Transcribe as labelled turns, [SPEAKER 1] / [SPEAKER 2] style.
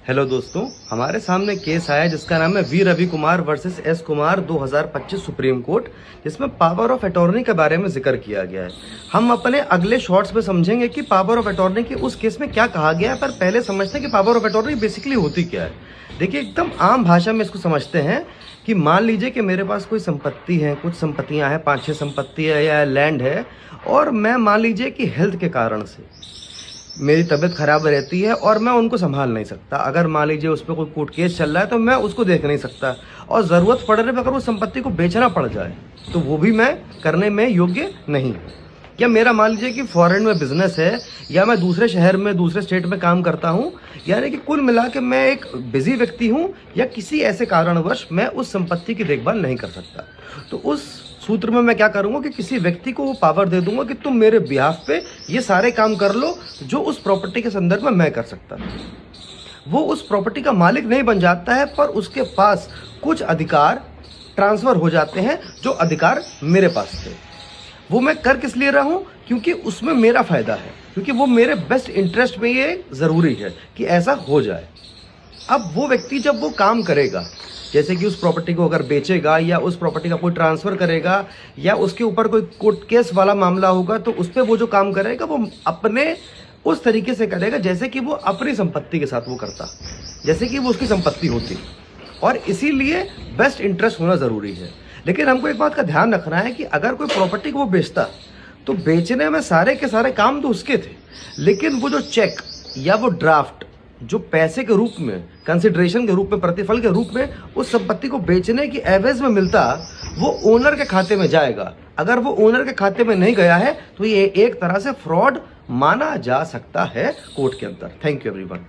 [SPEAKER 1] Hello दोस्तों, हमारे सामने केस आया जिसका नाम है V Ravi Kumar versus S Kumar 2025 supreme court, जिसमें पावर ऑफ अटॉर्नी के बारे में जिक्र किया गया है। हम अपने अगले शॉर्ट्स में समझेंगे कि पावर ऑफ अटॉर्नी की उस केस में क्या कहा गया है, पर पहले समझते हैं कि पावर ऑफ अटॉर्नी बेसिकली होती क्या है। देखिए, एकदम आम भाषा में इसको समझते हैं कि मान लीजिए कि मेरे पास कोई संपत्ति है, कुछ संपत्तियां हैं, 5-6 संपत्ति है या लैंड है, और मैं मान लीजिए कि हेल्थ के कारण से मेरी तबीयत खराब रहती है और मैं उनको संभाल नहीं सकता। अगर मान लीजिए उस पर कोई कोर्ट केस चल रहा है तो मैं उसको देख नहीं सकता, और ज़रूरत पड़ने पर अगर उस संपत्ति को बेचना पड़ जाए तो वो भी मैं करने में योग्य नहीं हूँ। या मेरा मान लीजिए कि फॉरेन में बिजनेस है, या मैं दूसरे शहर में दूसरे स्टेट में काम करता हूँ, यानी कि कुल मिला के मैं एक बिजी व्यक्ति हूँ, या किसी ऐसे कारणवश मैं उस संपत्ति की देखभाल नहीं कर सकता। तो उस सूत्र में मैं क्या करूंगा कि किसी व्यक्ति को वो पावर दे दूंगा कि तुम मेरे बिहाफ पे ये सारे काम कर लो जो उस प्रॉपर्टी के संदर्भ में मैं कर सकता। वो उस प्रॉपर्टी का मालिक नहीं बन जाता है, पर उसके पास कुछ अधिकार ट्रांसफर हो जाते हैं जो अधिकार मेरे पास थे। वो मैं कर किस लिए रहा हूं? क्योंकि उसमें मेरा फायदा है, क्योंकि वो मेरे बेस्ट इंटरेस्ट में ये जरूरी है कि ऐसा हो जाए। अब वो व्यक्ति जब वो काम करेगा, जैसे कि उस प्रॉपर्टी को अगर बेचेगा, या उस प्रॉपर्टी का कोई ट्रांसफर करेगा, या उसके ऊपर कोई कोर्ट केस वाला मामला होगा, तो उस पर वो जो काम करेगा वो अपने उस तरीके से करेगा जैसे कि वो अपनी संपत्ति के साथ वो करता, जैसे कि वो उसकी संपत्ति होती। और इसीलिए बेस्ट इंटरेस्ट होना जरूरी है। लेकिन हमको एक बात का ध्यान रखना है कि अगर कोई प्रॉपर्टी को वो बेचता तो बेचने में सारे के सारे काम तो उसके थे, लेकिन वो जो चेक या वो ड्राफ्ट जो पैसे के रूप में, कंसिडरेशन के रूप में, प्रतिफल के रूप में उस संपत्ति को बेचने की एवज में मिलता, वो ओनर के खाते में जाएगा। अगर वो ओनर के खाते में नहीं गया है तो ये एक तरह से फ्रॉड माना जा सकता है कोर्ट के अंदर। Thank you everyone.